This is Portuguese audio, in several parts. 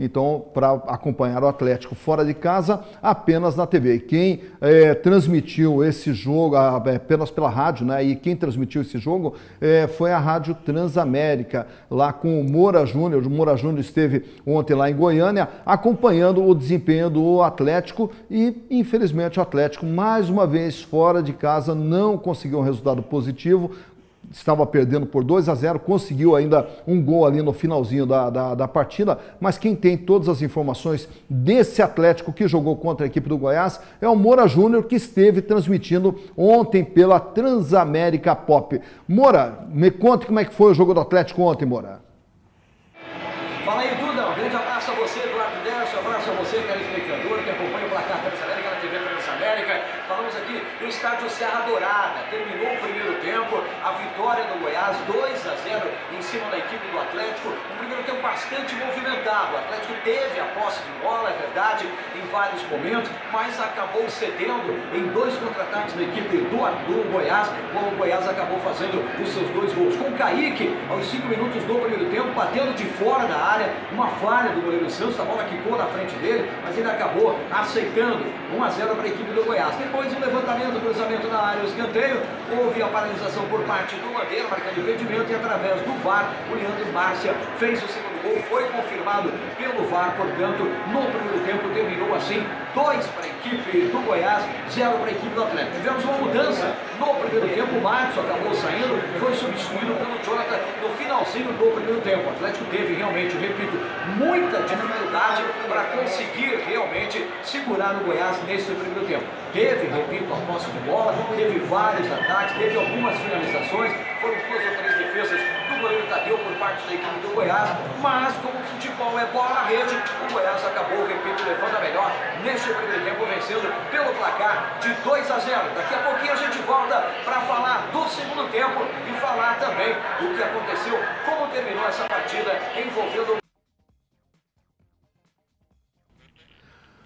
então para acompanhar o Atlético fora de casa apenas na TV. E quem transmitiu esse jogo apenas pela rádio, né? E quem transmitiu esse jogo foi a Rádio Transamérica, lá com o Moura Júnior. O Moura Júnior esteve ontem lá em Goiânia acompanhando o desempenho do Atlético e, infelizmente, o Atlético, mais uma vez, fora de casa, não conseguiu um resultado positivo. Estava perdendo por 2-0, conseguiu ainda um gol ali no finalzinho da partida, mas quem tem todas as informações desse Atlético que jogou contra a equipe do Goiás é o Moura Júnior, que esteve transmitindo ontem pela Transamérica Pop. Moura, me conte como é que foi o jogo do Atlético ontem, Moura. Fala aí, Duda, um grande abraço a você, Eduardo Décio, um abraço a você, telespectador, que acompanha o placar Transamérica na TV Transamérica. Falamos aqui no estádio Serra Dourada, terminou o primeiro tempo, a vitória do Goiás, 2-0 em cima da equipe do Atlético, um primeiro tempo bastante movimentado. O Atlético teve a posse de bola, é verdade, em vários momentos, mas acabou cedendo em 2 contra-ataques da equipe do Goiás, o Goiás acabou fazendo os seus 2 gols. Com o Kaique, aos 5 minutos do primeiro tempo, batendo de fora da área, uma falha do goleiro Santos, a bola quicou na frente dele, mas ele acabou aceitando 1-0 para a equipe do Goiás. Depois um levantamento, cruzamento na área, o escanteio, houve a paralisação por parte do Bandeira, marcando impedimento, e através do VAR, o Leandro Márcia fez o segundo gol, foi confirmado pelo VAR, portanto, no primeiro tempo terminou assim, 2 para a equipe do Goiás, 0 para a equipe do Atlético. Tivemos uma mudança no primeiro tempo, o Marcos acabou saindo, foi substituído pelo Jonathan no finalzinho do primeiro tempo. O Atlético teve realmente, repito, muita dificuldade para conseguir realmente segurar o Goiás nesse primeiro tempo. Teve, repito, a posse de bola, teve vários ataques, teve algumas finalizações, foram 2 ou 3 defesas do goleiro Tadeu por parte da equipe do Goiás, mas como o futebol é bola na rede, o Goiás acabou, repito, levando a melhor neste primeiro tempo, vencendo pelo placar de 2-0. Daqui a pouquinho a gente volta para falar do segundo tempo e falar também o que aconteceu, como terminou essa partida envolvendo...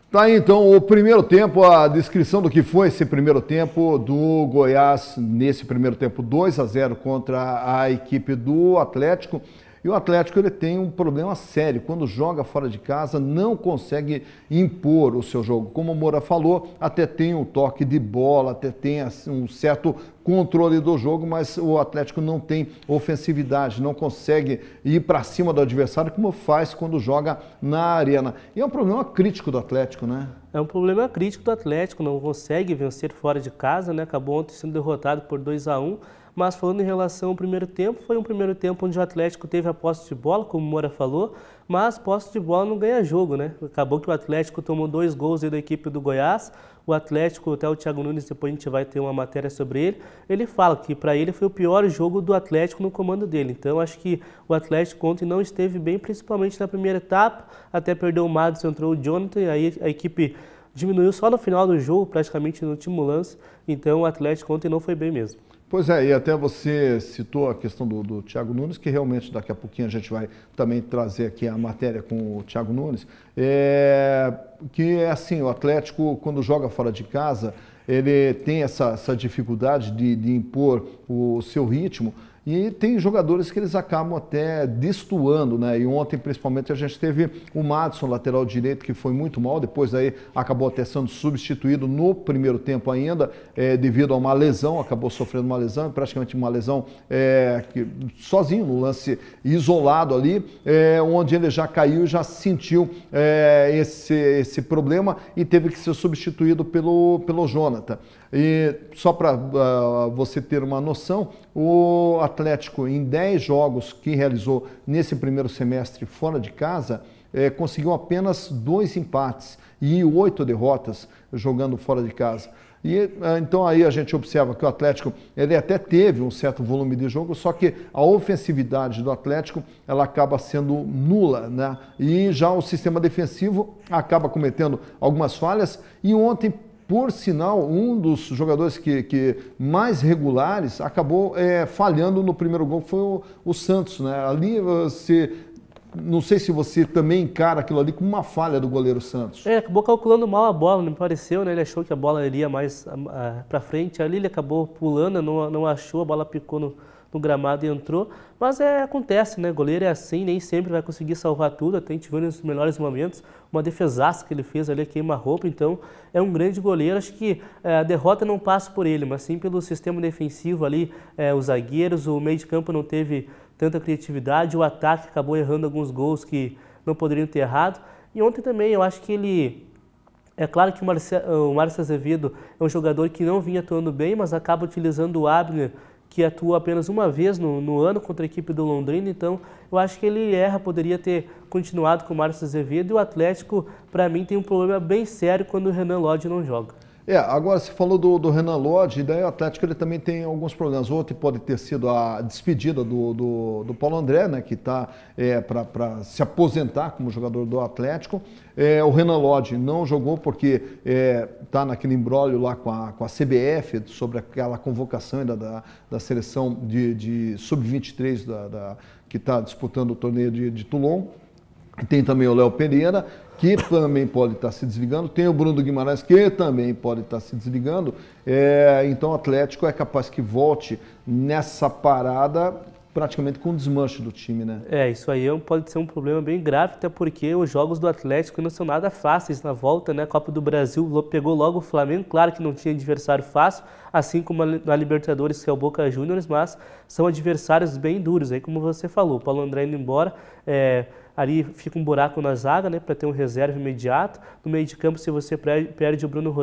Tá aí então o primeiro tempo, a descrição do que foi esse primeiro tempo do Goiás, nesse primeiro tempo 2-0 contra a equipe do Atlético. E o Atlético ele tem um problema sério, quando joga fora de casa não consegue impor o seu jogo. Como o Moura falou, até tem um toque de bola, até tem assim, um certo controle do jogo, mas o Atlético não tem ofensividade, não consegue ir para cima do adversário como faz quando joga na arena. E é um problema crítico do Atlético, né? É um problema crítico do Atlético, não consegue vencer fora de casa, né? Acabou ontem sendo derrotado por 2-1. Mas falando em relação ao primeiro tempo, foi um primeiro tempo onde o Atlético teve a posse de bola, como o Moura falou, mas posse de bola não ganha jogo, né? Acabou que o Atlético tomou 2 gols aí da equipe do Goiás. O Atlético, até o Thiago Nunes, depois a gente vai ter uma matéria sobre ele fala que para ele foi o pior jogo do Atlético no comando dele. Então acho que o Atlético ontem não esteve bem, principalmente na primeira etapa, até perdeu o Madison, entrou o Jonathan, e aí a equipe diminuiu só no final do jogo, praticamente no último lance. Então o Atlético ontem não foi bem mesmo. Pois é, e até você citou a questão do Thiago Nunes, que realmente daqui a pouquinho a gente vai também trazer aqui a matéria com o Thiago Nunes, que é assim, o Atlético quando joga fora de casa, ele tem essa dificuldade de impor o seu ritmo, e tem jogadores que eles acabam até destoando, né? E ontem, principalmente, a gente teve o Madison, lateral direito, que foi muito mal, depois aí acabou até sendo substituído no primeiro tempo ainda, devido a uma lesão, acabou sofrendo uma lesão, praticamente uma lesão sozinho, no lance isolado ali, onde ele já caiu e já sentiu esse problema e teve que ser substituído pelo Jonathan. E só para você ter uma noção, o Atlético, em 10 jogos que realizou nesse primeiro semestre fora de casa, conseguiu apenas 2 empates e 8 derrotas jogando fora de casa. E então aí a gente observa que o Atlético ele até teve um certo volume de jogo, só que a ofensividade do Atlético ela acaba sendo nula, né? E já o sistema defensivo acaba cometendo algumas falhas. E ontem, por sinal, um dos jogadores que mais regulares acabou falhando no primeiro gol, foi o Santos, né? Ali você... Não sei se você também encara aquilo ali como uma falha do goleiro Santos. Acabou calculando mal a bola, não me pareceu, né? Ele achou que a bola iria mais para frente. Ali ele acabou pulando, não achou, a bola picou no gramado e entrou. Mas acontece, né? Goleiro é assim, nem sempre vai conseguir salvar tudo. Até a gente viu nos melhores momentos uma defesaça que ele fez ali, queima-roupa. Então, é um grande goleiro. Acho que a derrota não passa por ele, mas sim pelo sistema defensivo ali, os zagueiros, o meio de campo não teve tanta criatividade, o ataque acabou errando alguns gols que não poderiam ter errado. E ontem também eu acho que ele... É claro que o Márcio Azevedo é um jogador que não vinha atuando bem, mas acaba utilizando o Abner, que atuou apenas uma vez no ano contra a equipe do Londrina. Então, eu acho que ele erra, poderia ter continuado com o Márcio Azevedo. E o Atlético, para mim, tem um problema bem sério quando o Renan Lodge não joga. Agora você falou do Renan Lodge, e daí o Atlético ele também tem alguns problemas. Outro pode ter sido a despedida do Paulo André, né, que está para se aposentar como jogador do Atlético. O Renan Lodge não jogou porque está naquele imbróglio lá com a CBF sobre aquela convocação ainda da seleção de sub-23 que está disputando o torneio de Toulon. Tem também o Léo Pereira, que também pode estar se desligando. Tem o Bruno Guimarães, que também pode estar se desligando. Então o Atlético é capaz que volte nessa parada praticamente com o desmanche do time, né? Isso aí pode ser um problema bem grave, até porque os jogos do Atlético não são nada fáceis na volta, né? A Copa do Brasil pegou logo o Flamengo, claro que não tinha adversário fácil, assim como na Libertadores, que é o Boca Juniors, mas são adversários bem duros. Aí, como você falou, o Paulo André indo embora, ali fica um buraco na zaga, né, para ter um reserva imediato. No meio de campo, se você perde o Bruno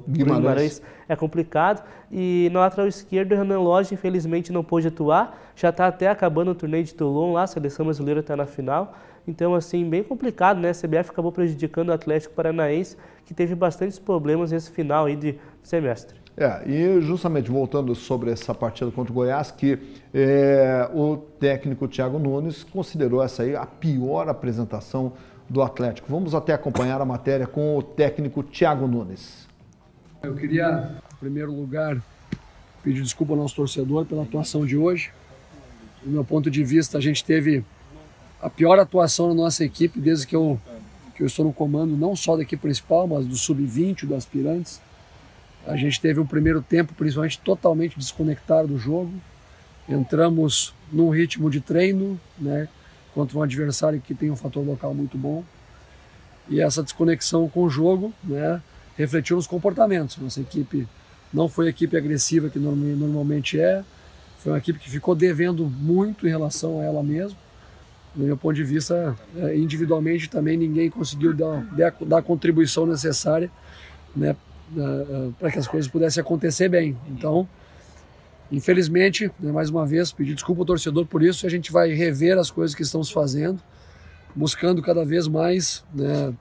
Guimarães, é complicado. E na lateral esquerda, o Renan Lodge, infelizmente, não pôde atuar. Já está até acabando o torneio de Toulon lá, a seleção brasileira está na final. Então, assim, bem complicado, né? A CBF acabou prejudicando o Atlético Paranaense, que teve bastantes problemas nesse final aí de semestre. E justamente voltando sobre essa partida contra o Goiás, que o técnico Thiago Nunes considerou essa aí a pior apresentação do Atlético. Vamos até acompanhar a matéria com o técnico Thiago Nunes. Eu queria, em primeiro lugar, pedir desculpa ao nosso torcedor pela atuação de hoje. Do meu ponto de vista, a gente teve a pior atuação na nossa equipe desde que eu estou no comando, não só da equipe principal, mas do sub-20, dos aspirantes. A gente teve um primeiro tempo, principalmente, totalmente desconectado do jogo. Entramos num ritmo de treino, né, contra um adversário que tem um fator local muito bom. E essa desconexão com o jogo, né, refletiu nos comportamentos. Nossa equipe não foi a equipe agressiva que normalmente é. Foi uma equipe que ficou devendo muito em relação a ela mesma. Do meu ponto de vista, individualmente também ninguém conseguiu dar a contribuição necessária, né, para que as coisas pudessem acontecer bem. Então, infelizmente, né, mais uma vez, pedir desculpa ao torcedor por isso, e a gente vai rever as coisas que estamos fazendo, buscando cada vez mais, né,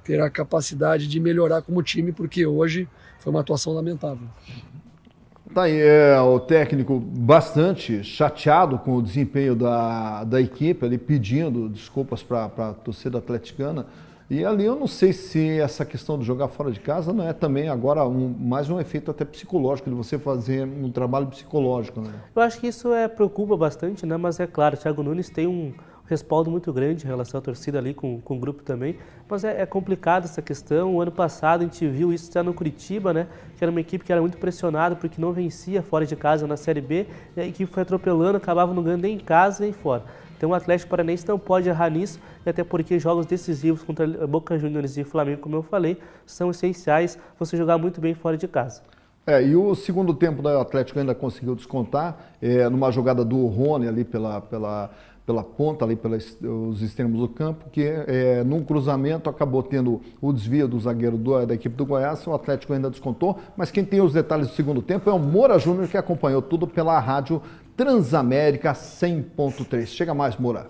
ter a capacidade de melhorar como time, porque hoje foi uma atuação lamentável. Tá aí, o técnico bastante chateado com o desempenho da equipe, ali pedindo desculpas para a torcida atleticana. E ali eu não sei se essa questão de jogar fora de casa não é também agora mais um efeito até psicológico, de você fazer um trabalho psicológico, né? Eu acho que isso preocupa bastante, né? Mas é claro, o Thiago Nunes tem um respaldo muito grande em relação à torcida ali, com o grupo também. Mas é complicado essa questão. O ano passado a gente viu isso até no Curitiba, né? Que era uma equipe que era muito pressionada porque não vencia fora de casa na Série B. E a equipe foi atropelando, acabava não ganhando nem em casa nem fora. Então o Atlético Paranaense não pode errar nisso, e até porque jogos decisivos contra Boca Juniors e Flamengo, como eu falei, são essenciais você jogar muito bem fora de casa. E o segundo tempo do Atlético ainda conseguiu descontar, numa jogada do Rony ali pela ponta, ali pelos extremos do campo, que num cruzamento acabou tendo o desvio do zagueiro da equipe do Goiás. O Atlético ainda descontou, mas quem tem os detalhes do segundo tempo é o Moura Júnior, que acompanhou tudo pela rádio Transamérica 100.3. Chega mais, Moura.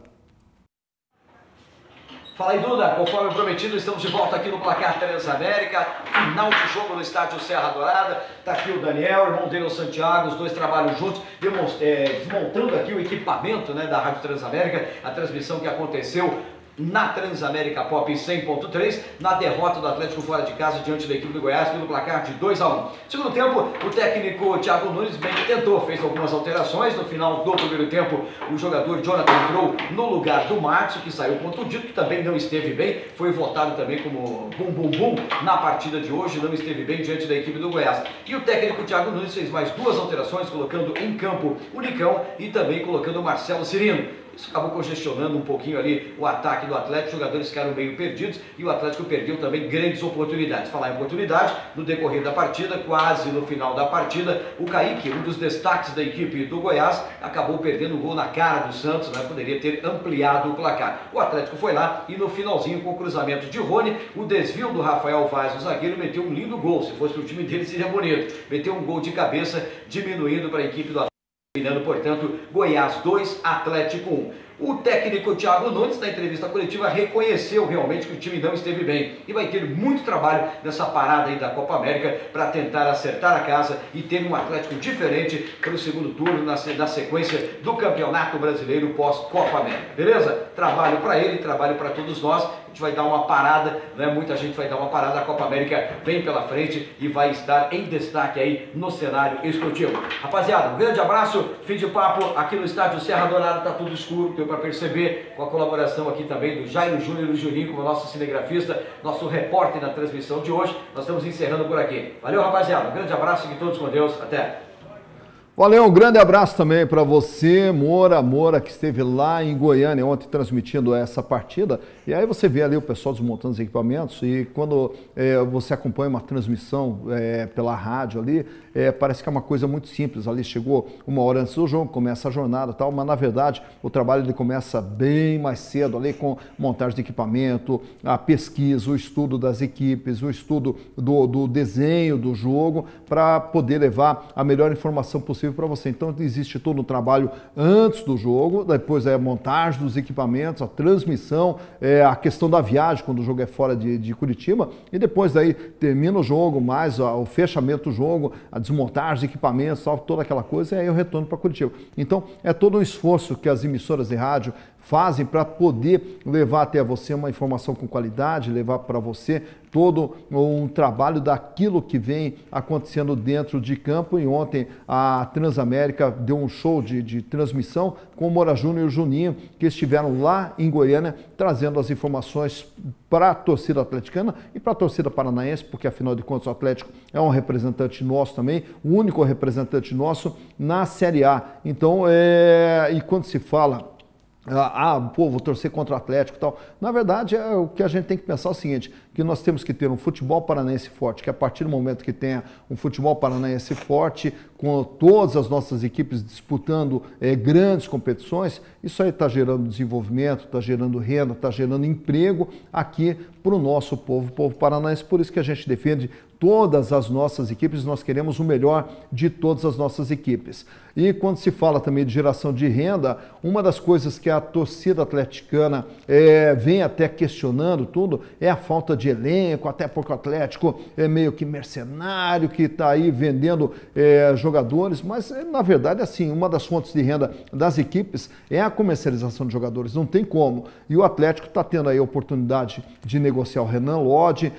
Fala aí, Duda. Conforme prometido, estamos de volta aqui no Placar Transamérica. Final de jogo no estádio Serra Dourada. Está aqui o Daniel, o irmão dele, o Santiago, os dois trabalham juntos, desmontando aqui o equipamento, né, da Rádio Transamérica, a transmissão que aconteceu na Transamérica Pop 100.3, na derrota do Atlético fora de casa diante da equipe do Goiás pelo placar de 2-1. Segundo tempo, o técnico Thiago Nunes bem que tentou, fez algumas alterações. No final do primeiro tempo, o jogador Jonathan entrou no lugar do Márcio, que saiu contundido, que também não esteve bem, foi votado também como bum na partida de hoje, não esteve bem diante da equipe do Goiás. E o técnico Thiago Nunes fez mais 2 alterações, colocando em campo o Nicão e também colocando o Marcelo Cirino. Isso acabou congestionando um pouquinho ali o ataque do Atlético, os jogadores ficaram meio perdidos e o Atlético perdeu também grandes oportunidades. Falar em oportunidade, no decorrer da partida, quase no final da partida, o Kaique, um dos destaques da equipe do Goiás, acabou perdendo o gol na cara do Santos, né? Poderia ter ampliado o placar. O Atlético foi lá e no finalzinho, com o cruzamento de Rony, o desvio do Rafael Vaz, o zagueiro, meteu um lindo gol. Se fosse para o time dele seria bonito. Meteu um gol de cabeça, diminuindo para a equipe do Atlético. Terminando, portanto, Goiás 2, Atlético 1. O técnico Thiago Nunes, na entrevista coletiva, reconheceu realmente que o time não esteve bem e vai ter muito trabalho nessa parada aí da Copa América para tentar acertar a casa e ter um Atlético diferente para o segundo turno na sequência do Campeonato Brasileiro pós-Copa América. Beleza? Trabalho para ele, trabalho para todos nós. A gente vai dar uma parada, né? Muita gente vai dar uma parada, a Copa América vem pela frente e vai estar em destaque aí no cenário esportivo. Rapaziada, um grande abraço, fim de papo aqui no estádio Serra Dourada, tá tudo escuro, deu para perceber, com a colaboração aqui também do Jairo Júnior e o Juninho, como nosso cinegrafista, nosso repórter na transmissão de hoje. Nós estamos encerrando por aqui. Valeu, rapaziada, um grande abraço, fiquem todos com Deus, até! Valeu, um grande abraço também para você, Moura, que esteve lá em Goiânia ontem transmitindo essa partida. E aí você vê ali o pessoal desmontando os equipamentos e quando você acompanha uma transmissão pela rádio ali, parece que é uma coisa muito simples. Ali chegou uma hora antes do jogo, começa a jornada e tal, mas na verdade o trabalho ele começa bem mais cedo ali com montagem de equipamento, a pesquisa, o estudo das equipes, o estudo do desenho do jogo para poder levar a melhor informação possível para você. Então existe todo um trabalho antes do jogo, depois a montagem dos equipamentos, a transmissão, a questão da viagem quando o jogo é fora de Curitiba e depois daí termina o jogo, mais o fechamento do jogo, a desmontagem de equipamentos, toda aquela coisa e aí eu retorno para Curitiba. Então é todo um esforço que as emissoras de rádio fazem para poder levar até você uma informação com qualidade, levar para você todo um trabalho daquilo que vem acontecendo dentro de campo. E ontem a Transamérica deu um show de transmissão com o Moura Júnior e o Juninho, que estiveram lá em Goiânia trazendo as informações para a torcida atleticana e para a torcida paranaense, porque afinal de contas o Atlético é um representante nosso também, o único representante nosso na Série A. Então, e quando se fala pô, vou torcer contra o Atlético e tal. Na verdade, o que a gente tem que pensar é o seguinte, que nós temos que ter um futebol paranaense forte, que a partir do momento que tenha um futebol paranaense forte, com todas as nossas equipes disputando grandes competições, isso aí está gerando desenvolvimento, está gerando renda, está gerando emprego aqui para o nosso povo paranaense. Por isso que a gente defende todas as nossas equipes, nós queremos o melhor de todas as nossas equipes. E quando se fala também de geração de renda, uma das coisas que a torcida atleticana vem até questionando tudo é a falta de elenco, até porque o Atlético é meio que mercenário, que está aí vendendo jogadores, mas na verdade assim, uma das fontes de renda das equipes é a comercialização de jogadores, não tem como. E o Atlético está tendo aí a oportunidade de negociar o Renan Lodge,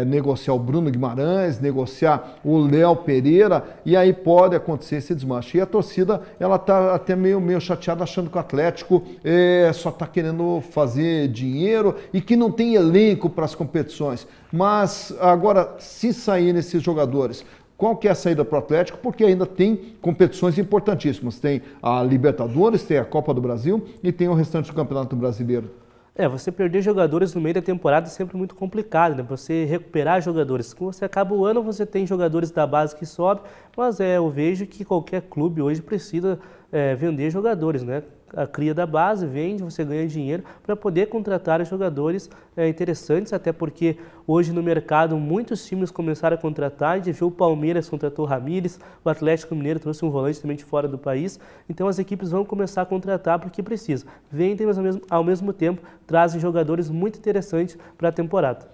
negociar o Bruno Guimarães, negociar o Léo Pereira, e aí pode acontecer esse desmanche. E a torcida, ela está até meio chateada, achando que o Atlético só está querendo fazer dinheiro e que não tem elenco para as competições. Mas agora, se saírem esses jogadores, qual que é a saída para o Atlético? Porque ainda tem competições importantíssimas. Tem a Libertadores, tem a Copa do Brasil e tem o restante do Campeonato Brasileiro. Você perder jogadores no meio da temporada é sempre muito complicado, né? Você recuperar jogadores. Quando você acaba o ano, você tem jogadores da base que sobem, mas eu vejo que qualquer clube hoje precisa vender jogadores, né? A cria da base, vende, você ganha dinheiro para poder contratar jogadores interessantes, até porque hoje no mercado muitos times começaram a contratar, a gente viu o Palmeiras contratou o Ramírez, o Atlético Mineiro trouxe um volante também de fora do país, então as equipes vão começar a contratar porque precisam. Vendem, mas ao mesmo tempo trazem jogadores muito interessantes para a temporada.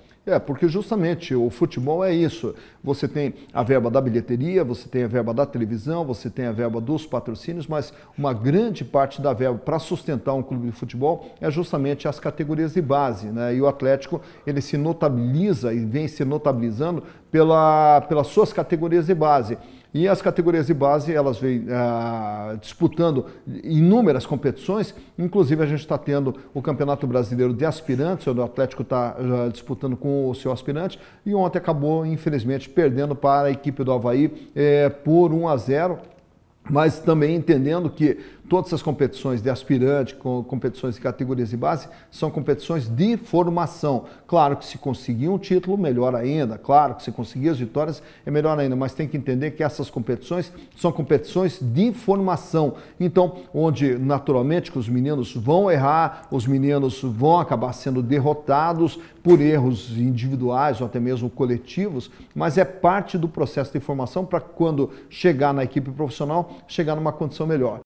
Porque justamente o futebol é isso. Você tem a verba da bilheteria, você tem a verba da televisão, você tem a verba dos patrocínios, mas uma grande parte da verba para sustentar um clube de futebol é justamente as categorias de base, né? E o Atlético, ele se notabiliza e vem se notabilizando pelas suas categorias de base. E as categorias de base, elas vêm disputando inúmeras competições, inclusive a gente está tendo o Campeonato Brasileiro de Aspirantes, onde o Atlético está disputando com o seu aspirante, e ontem acabou, infelizmente, perdendo para a equipe do Avaí por 1-0, mas também entendendo que todas essas competições de aspirante, competições de categorias de base, são competições de formação. Claro que se conseguir um título, melhor ainda. Claro que se conseguir as vitórias, é melhor ainda. Mas tem que entender que essas competições são competições de formação. Então, onde naturalmente que os meninos vão errar, os meninos vão acabar sendo derrotados por erros individuais ou até mesmo coletivos, mas é parte do processo de formação para quando chegar na equipe profissional, chegar numa condição melhor.